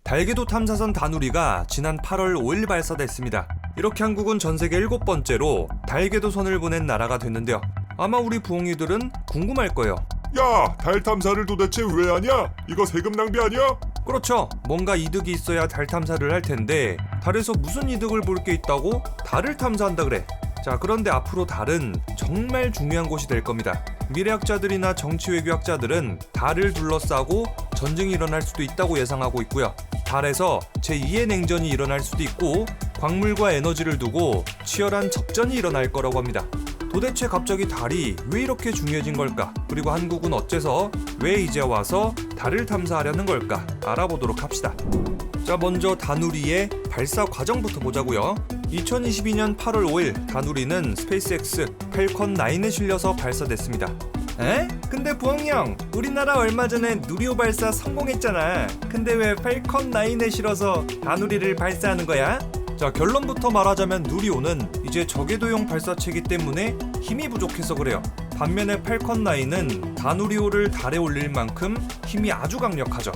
달궤도 탐사선 다누리가 지난 8월 5일 발사됐습니다. 이렇게 한국은 전 세계 7번째로 달궤도선을 보낸 나라가 됐는데요. 아마 우리 부엉이들은 궁금할 거예요. 야, 달 탐사를 도대체 왜 하냐? 이거 세금 낭비 아니야? 그렇죠. 뭔가 이득이 있어야 달 탐사를 할 텐데 달에서 무슨 이득을 볼 게 있다고 달을 탐사한다 그래. 자, 그런데 앞으로 달은 정말 중요한 곳이 될 겁니다. 미래학자들이나 정치외교학자들은 달을 둘러싸고 전쟁이 일어날 수도 있다고 예상하고 있고요. 달에서 제2의 냉전이 일어날 수도 있고 광물과 에너지를 두고 치열한 접전이 일어날 거라고 합니다. 도대체 갑자기 달이 왜 이렇게 중요해진 걸까? 그리고 한국은 어째서 왜 이제 와서 달을 탐사하려는 걸까? 알아보도록 합시다. 자, 먼저 다누리의 발사 과정부터 보자고요. 2022년 8월 5일 다누리는 스페이스X 펠컨 9에 실려서 발사됐습니다. 에? 근데 부엉이 형, 우리나라 얼마 전에 누리호 발사 성공했잖아. 근데 왜 펠컨 9에 실어서 다누리를 발사하는 거야? 자, 결론부터 말하자면 누리호는 이제 저궤도용 발사체이기 때문에 힘이 부족해서 그래요. 반면에 펠컨 9은 다누리호를 달에 올릴 만큼 힘이 아주 강력하죠.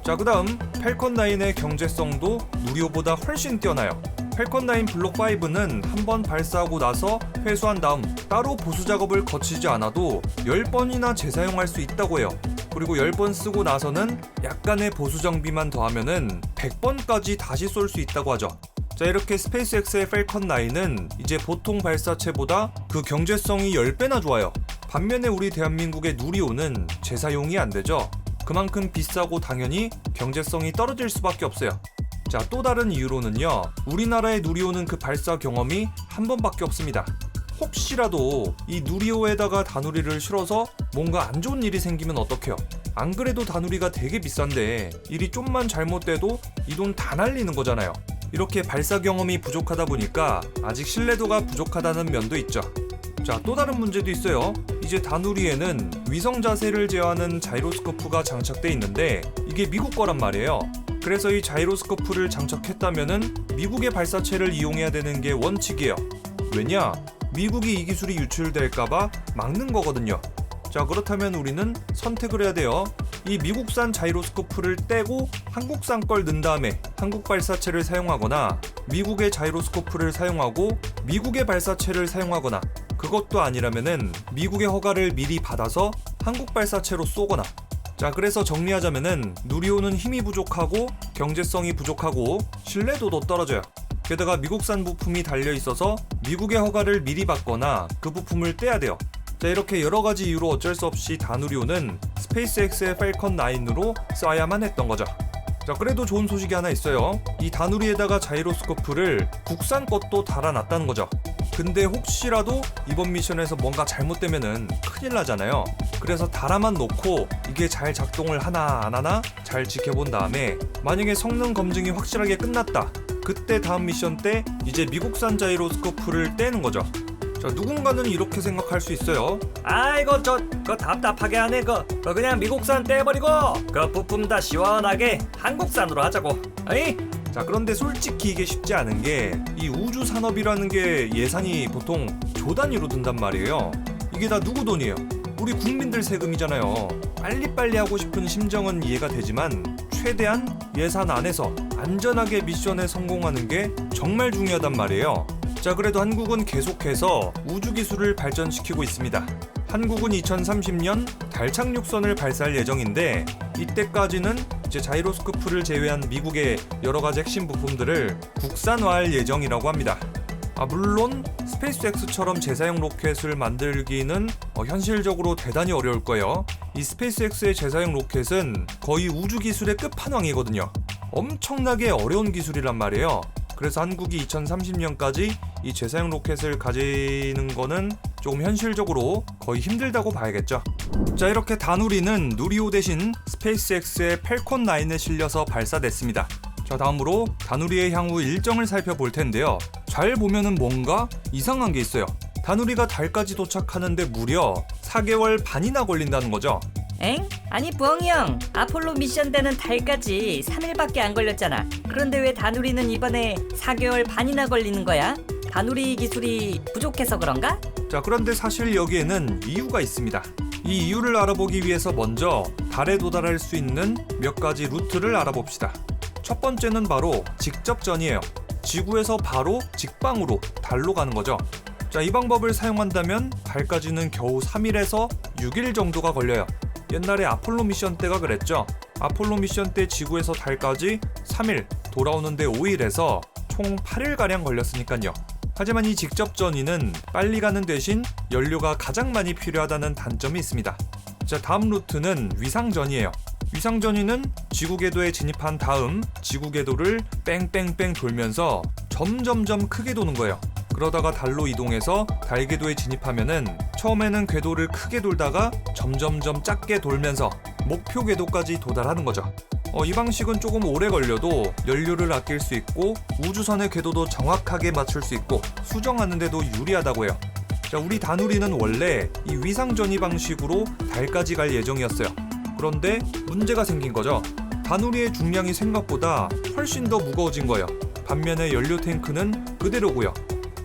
자, 그 다음 펠컨 9의 경제성도 누리호보다 훨씬 뛰어나요. 펠컨 9 블록 5는 한번 발사하고 나서 회수한 다음 따로 보수 작업을 거치지 않아도 10번이나 재사용할 수 있다고 해요. 그리고 10번 쓰고 나서는 약간의 보수 정비만 더하면은 100번까지 다시 쏠 수 있다고 하죠. 자, 이렇게 스페이스X의 펠컨 9은 이제 보통 발사체보다 그 경제성이 10배나 좋아요. 반면에 우리 대한민국의 누리호는 재사용이 안 되죠. 그만큼 비싸고 당연히 경제성이 떨어질 수밖에 없어요. 자, 또 다른 이유로는요, 우리나라의 누리호는 그 발사 경험이 한 번밖에 없습니다. 혹시라도 이 누리호에다가 다누리를 실어서 뭔가 안 좋은 일이 생기면 어떡해요? 안 그래도 다누리가 되게 비싼데 일이 좀만 잘못돼도 이 돈 다 날리는 거잖아요. 이렇게 발사 경험이 부족하다 보니까 아직 신뢰도가 부족하다는 면도 있죠. 자, 또 다른 문제도 있어요. 이제 다누리에는 위성 자세를 제어하는 자이로스코프가 장착돼 있는데 이게 미국 거란 말이에요. 그래서 이 자이로스코프를 장착했다면은 미국의 발사체를 이용해야 되는 게 원칙이에요. 왜냐? 미국이 이 기술이 유출될까봐 막는 거거든요. 자, 그렇다면 우리는 선택을 해야 돼요. 이 미국산 자이로스코프를 떼고 한국산 걸 넣은 다음에 한국 발사체를 사용하거나 미국의 자이로스코프를 사용하고 미국의 발사체를 사용하거나 그것도 아니라면은 미국의 허가를 미리 받아서 한국 발사체로 쏘거나. 자, 그래서 정리하자면은 누리호는 힘이 부족하고 경제성이 부족하고 신뢰도도 떨어져요. 게다가 미국산 부품이 달려있어서 미국의 허가를 미리 받거나 그 부품을 떼야 돼요. 자, 이렇게 여러가지 이유로 어쩔 수 없이 다누리호는 스페이스X의 펠컨 9으로 써야만 했던 거죠. 자, 그래도 좋은 소식이 하나 있어요. 이 다누리에다가 자이로스코프를 국산 것도 달아놨다는 거죠. 근데 혹시라도 이번 미션에서 뭔가 잘못되면은 큰일 나잖아요. 그래서 달아만 놓고 이게 잘 작동을 하나 안 하나 잘 지켜본 다음에 만약에 성능 검증이 확실하게 끝났다, 그때 다음 미션 때 이제 미국산 자이로스코프를 떼는 거죠. 자, 누군가는 이렇게 생각할 수 있어요. 아이고 그거 답답하게 하네. 그거 그냥 미국산 떼버리고 그 부품 다 시원하게 한국산으로 하자고. 에이? 자, 그런데 솔직히 이게 쉽지 않은 게 이 우주 산업이라는 게 예산이 보통 조 단위로 든단 말이에요. 이게 다 누구 돈이에요? 우리 국민들 세금이잖아요. 빨리빨리 하고 싶은 심정은 이해가 되지만 최대한 예산 안에서 안전하게 미션에 성공하는 게 정말 중요하단 말이에요. 자, 그래도 한국은 계속해서 우주 기술을 발전시키고 있습니다. 한국은 2030년 달 착륙선을 발사할 예정인데 이때까지는 이제 자이로스코프를 제외한 미국의 여러가지 핵심 부품들을 국산화할 예정이라고 합니다. 물론 스페이스X처럼 재사용 로켓을 만들기는 현실적으로 대단히 어려울 거예요. 이 스페이스X의 재사용 로켓은 거의 우주 기술의 끝판왕이거든요. 엄청나게 어려운 기술이란 말이에요. 그래서 한국이 2030년까지 이 재사용 로켓을 가지는 거는 조금 현실적으로 거의 힘들다고 봐야겠죠. 자, 이렇게 다누리는 누리호 대신 스페이스X의 펠컨 9에 실려서 발사됐습니다. 자, 다음으로 다누리의 향후 일정을 살펴볼 텐데요. 잘 보면은 뭔가 이상한 게 있어요. 다누리가 달까지 도착하는데 무려 4개월 반이나 걸린다는 거죠. 엥? 아니 부엉이 형, 아폴로 미션 때는 달까지 3일밖에 안 걸렸잖아. 그런데 왜 다누리는 이번에 4개월 반이나 걸리는 거야? 다누리 기술이 부족해서 그런가? 자, 그런데 사실 여기에는 이유가 있습니다. 이 이유를 알아보기 위해서 먼저 달에 도달할 수 있는 몇 가지 루트를 알아봅시다. 첫 번째는 바로 직접전이에요. 지구에서 바로 직방으로 달로 가는 거죠. 자, 이 방법을 사용한다면 달까지는 겨우 3일에서 6일 정도가 걸려요. 옛날에 아폴로 미션 때가 그랬죠. 아폴로 미션 때 지구에서 달까지 3일, 돌아오는데 5일에서 총 8일가량 걸렸으니까요. 하지만 이 직접전이는 빨리 가는 대신 연료가 가장 많이 필요하다는 단점이 있습니다. 자, 다음 루트는 위상전이에요. 위상전이는 지구 궤도에 진입한 다음 지구 궤도를 뺑뺑뺑 돌면서 점점점 크게 도는 거예요. 그러다가 달로 이동해서 달 궤도에 진입하면은 처음에는 궤도를 크게 돌다가 점점점 작게 돌면서 목표 궤도까지 도달하는 거죠. 이 방식은 조금 오래 걸려도 연료를 아낄 수 있고 우주선의 궤도도 정확하게 맞출 수 있고 수정하는 데도 유리하다고 해요. 자, 우리 다누리는 원래 이 위상전이 방식으로 달까지 갈 예정이었어요. 그런데 문제가 생긴 거죠. 다누리의 중량이 생각보다 훨씬 더 무거워진 거예요. 반면에 연료 탱크는 그대로고요.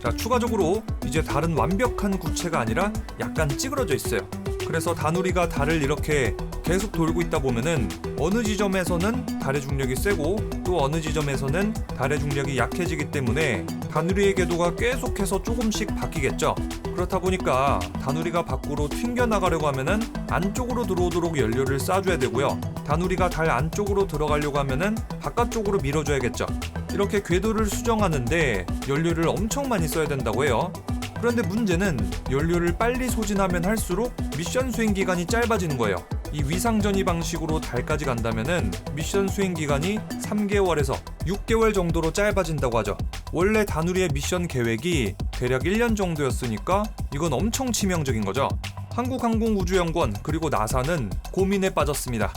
자, 추가적으로 이제 달은 완벽한 구체가 아니라 약간 찌그러져 있어요. 그래서 다누리가 달을 이렇게 계속 돌고 있다 보면은 어느 지점에서는 달의 중력이 세고 또 어느 지점에서는 달의 중력이 약해지기 때문에 다누리의 궤도가 계속해서 조금씩 바뀌겠죠. 그렇다 보니까 다누리가 밖으로 튕겨나가려고 하면은 안쪽으로 들어오도록 연료를 쏴줘야 되고요. 다누리가 달 안쪽으로 들어가려고 하면은 바깥쪽으로 밀어줘야겠죠. 이렇게 궤도를 수정하는데 연료를 엄청 많이 써야 된다고 해요. 그런데 문제는 연료를 빨리 소진하면 할수록 미션 수행 기간이 짧아지는 거예요. 이 위상전이 방식으로 달까지 간다면은 미션 수행 기간이 3개월에서 6개월 정도로 짧아진다고 하죠. 원래 다누리의 미션 계획이 대략 1년 정도였으니까 이건 엄청 치명적인 거죠. 한국항공우주연구원 그리고 나사는 고민에 빠졌습니다.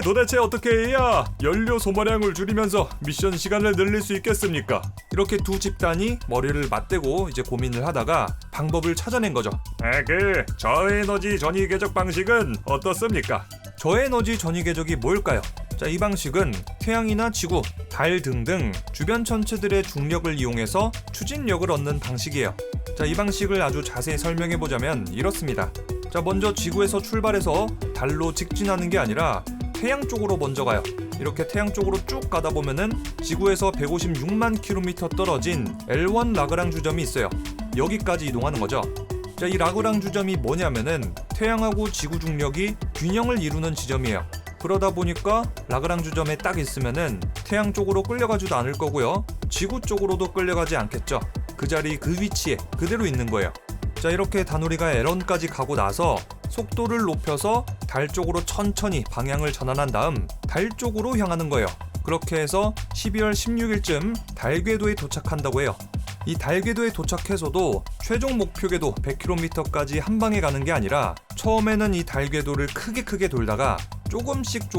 도대체 어떻게 해야 연료 소모량을 줄이면서 미션 시간을 늘릴 수 있겠습니까? 이렇게 두 집단이 머리를 맞대고 이제 고민을 하다가 방법을 찾아낸 거죠. 저에너지 전위 궤적 방식은 어떻습니까? 저에너지 전위 궤적이 뭘까요? 자, 이 방식은 태양이나 지구, 달 등등 주변 천체들의 중력을 이용해서 추진력을 얻는 방식이에요. 자, 이 방식을 아주 자세히 설명해보자면 이렇습니다. 자, 먼저 지구에서 출발해서 달로 직진하는 게 아니라 태양 쪽으로 먼저 가요. 이렇게 태양 쪽으로 쭉 가다 보면은 지구에서 156만 킬로미터 떨어진 L1 라그랑 주점이 있어요. 여기까지 이동하는 거죠. 자, 이 라그랑 주점이 뭐냐면은 태양하고 지구 중력이 균형을 이루는 지점이에요. 그러다 보니까 라그랑 주점에 딱 있으면은 태양 쪽으로 끌려가지도 않을 거고요. 지구 쪽으로도 끌려가지 않겠죠. 그 자리 그 위치에 그대로 있는 거예요. 자, 이렇게 다누리가 L1까지 가고 나서 속도를 높여서 달 쪽으로 천천히 방향을 전환한 다음 달 쪽으로 향하는 거예요. 그렇게 해서 12월 16일쯤 달 궤도에 도착한다고 해요. 이 달 궤도에 도착해서도 최종 목표 궤도 100km까지 한 방에 가는 게 아니라 처음에는 이 달 궤도를 크게 돌다가 조금씩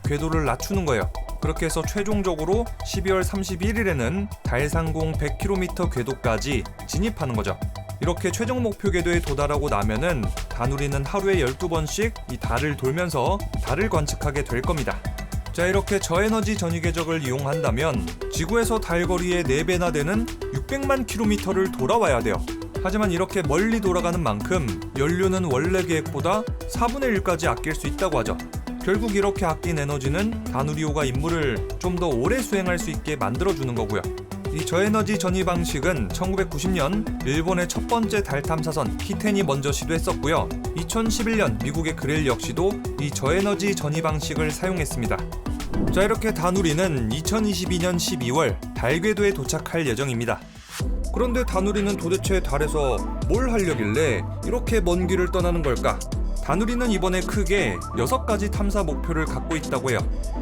궤도를 낮추는 거예요. 그렇게 해서 최종적으로 12월 31일에는 달 상공 100km 궤도까지 진입하는 거죠. 이렇게 최종 목표 궤도에 도달하고 나면은 다누리는 하루에 12번씩 이 달을 돌면서 달을 관측하게 될 겁니다. 자, 이렇게 저에너지 전위 궤적을 이용한다면 지구에서 달 거리의 4배나 되는 600만 킬로미터를 돌아와야 돼요. 하지만 이렇게 멀리 돌아가는 만큼 연료는 원래 계획보다 4분의 1까지 아낄 수 있다고 하죠. 결국 이렇게 아낀 에너지는 다누리호가 임무를 좀 더 오래 수행할 수 있게 만들어주는 거고요. 이 저에너지 전위 방식은 1990년 일본의 첫 번째 달 탐사선 히텐이 먼저 시도했었고요. 2011년 미국의 그렐 역시도 이 저에너지 전위 방식을 사용했습니다. 자, 이렇게 다누리는 2022년 12월 달 궤도에 도착할 예정입니다. 그런데 다누리는 도대체 달에서 뭘 하려길래 이렇게 먼 길을 떠나는 걸까? 다누리는 이번에 크게 6가지 탐사 목표를 갖고 있다고 해요.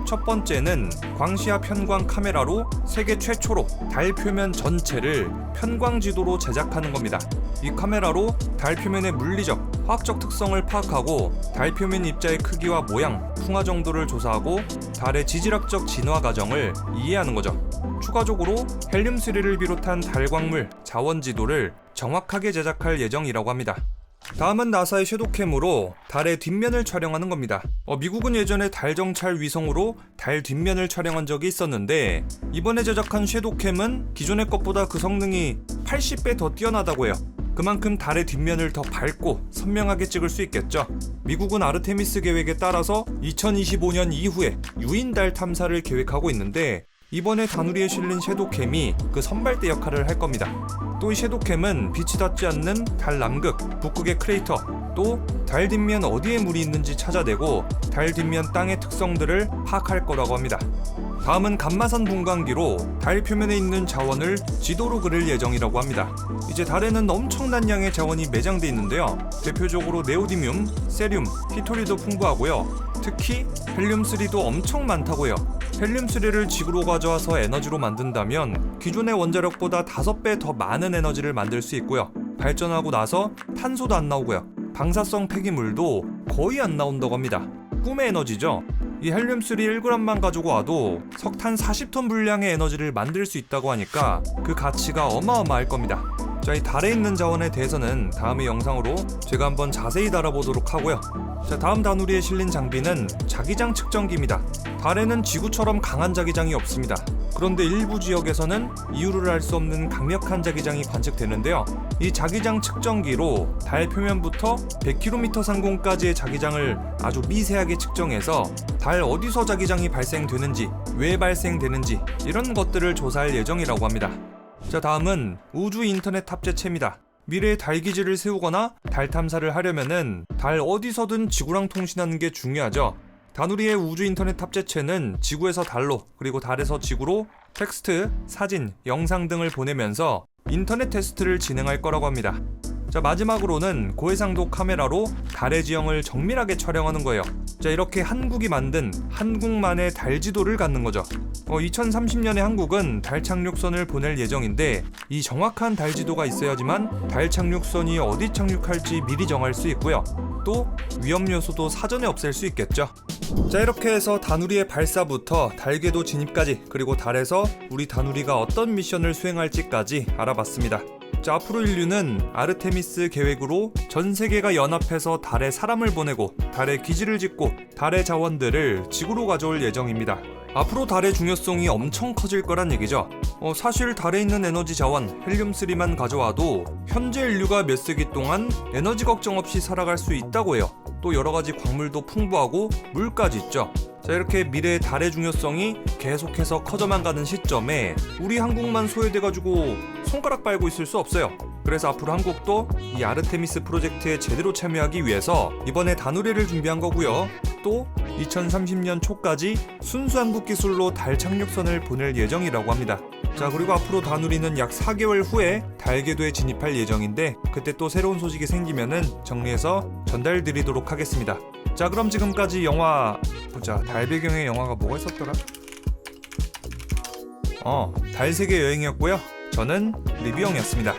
첫 번째는 광시야 편광 카메라로 세계 최초로 달 표면 전체를 편광 지도로 제작하는 겁니다. 이 카메라로 달 표면의 물리적, 화학적 특성을 파악하고 달 표면 입자의 크기와 모양, 풍화 정도를 조사하고 달의 지질학적 진화 과정을 이해하는 거죠. 추가적으로 헬륨3를 비롯한 달 광물, 자원 지도를 정확하게 제작할 예정이라고 합니다. 다음은 나사의 섀도우캠으로 달의 뒷면을 촬영하는 겁니다. 미국은 예전에 달 정찰 위성으로 달 뒷면을 촬영한 적이 있었는데 이번에 제작한 섀도우캠은 기존의 것보다 그 성능이 80배 더 뛰어나다고 해요. 그만큼 달의 뒷면을 더 밝고 선명하게 찍을 수 있겠죠. 미국은 아르테미스 계획에 따라서 2025년 이후에 유인 달 탐사를 계획하고 있는데 이번에 다누리에 실린 섀도우캠이 그 선발대 역할을 할 겁니다. 또 이 섀도우캠은 빛이 닿지 않는 달 남극, 북극의 크레이터, 또 달 뒷면 어디에 물이 있는지 찾아내고 달 뒷면 땅의 특성들을 파악할 거라고 합니다. 다음은 감마선 분광기로 달 표면에 있는 자원을 지도로 그릴 예정이라고 합니다. 이제 달에는 엄청난 양의 자원이 매장돼 있는데요. 대표적으로 네오디뮴, 세륨, 히토리도 풍부하고요. 특히 헬륨3도 엄청 많다고요. 헬륨3를 지구로 가져와서 에너지로 만든다면 기존의 원자력보다 5배 더 많은 에너지를 만들 수 있고요. 발전하고 나서 탄소도 안 나오고요. 방사성 폐기물도 거의 안 나온다고 합니다. 꿈의 에너지죠. 이 헬륨3 1g만 가지고 와도 석탄 40톤 분량의 에너지를 만들 수 있다고 하니까 그 가치가 어마어마할 겁니다. 자, 이 달에 있는 자원에 대해서는 다음의 영상으로 제가 한번 자세히 다뤄보도록 하고요. 자, 다음 다누리에 실린 장비는 자기장 측정기입니다. 달에는 지구처럼 강한 자기장이 없습니다. 그런데 일부 지역에서는 이유를 알 수 없는 강력한 자기장이 관측되는데요. 이 자기장 측정기로 달 표면부터 100km 상공까지의 자기장을 아주 미세하게 측정해서 달 어디서 자기장이 발생되는지, 왜 발생되는지 이런 것들을 조사할 예정이라고 합니다. 자, 다음은 우주 인터넷 탑재체입니다. 미래에 달 기지를 세우거나 달 탐사를 하려면은 달 어디서든 지구랑 통신하는 게 중요하죠. 다누리의 우주 인터넷 탑재체는 지구에서 달로 그리고 달에서 지구로 텍스트, 사진, 영상 등을 보내면서 인터넷 테스트를 진행할 거라고 합니다. 자, 마지막으로는 고해상도 카메라로 달의 지형을 정밀하게 촬영하는 거예요. 자, 이렇게 한국이 만든 한국만의 달 지도를 갖는 거죠. 2030년에 한국은 달 착륙선을 보낼 예정인데 이 정확한 달 지도가 있어야지만 달 착륙선이 어디 착륙할지 미리 정할 수 있고요. 또 위험 요소도 사전에 없앨 수 있겠죠. 자, 이렇게 해서 다누리의 발사부터 달 궤도 진입까지, 그리고 달에서 우리 다누리가 어떤 미션을 수행할지까지 알아봤습니다. 자, 앞으로 인류는 아르테미스 계획으로 전 세계가 연합해서 달에 사람을 보내고 달에 기지를 짓고 달의 자원들을 지구로 가져올 예정입니다. 앞으로 달의 중요성이 엄청 커질 거란 얘기죠. 사실 달에 있는 에너지 자원 헬륨3만 가져와도 현재 인류가 몇 세기 동안 에너지 걱정 없이 살아갈 수 있다고 해요. 또 여러가지 광물도 풍부하고 물까지 있죠. 자, 이렇게 미래의 달의 중요성이 계속해서 커져만 가는 시점에 우리 한국만 소외돼가지고 손가락 빨고 있을 수 없어요. 그래서 앞으로 한국도 이 아르테미스 프로젝트에 제대로 참여하기 위해서 이번에 다누리를 준비한 거고요. 또 2030년 초까지 순수 한국 기술로 달 착륙선을 보낼 예정이라고 합니다. 자, 그리고 앞으로 다누리는 약 4개월 후에 달 궤도에 진입할 예정인데 그때 또 새로운 소식이 생기면은 정리해서 전달 드리도록 하겠습니다. 자, 그럼 지금까지 영화 보자. 달 배경의 영화가 뭐가 있었더라? 달 세계 여행이었고요. 저는 리뷰형이었습니다.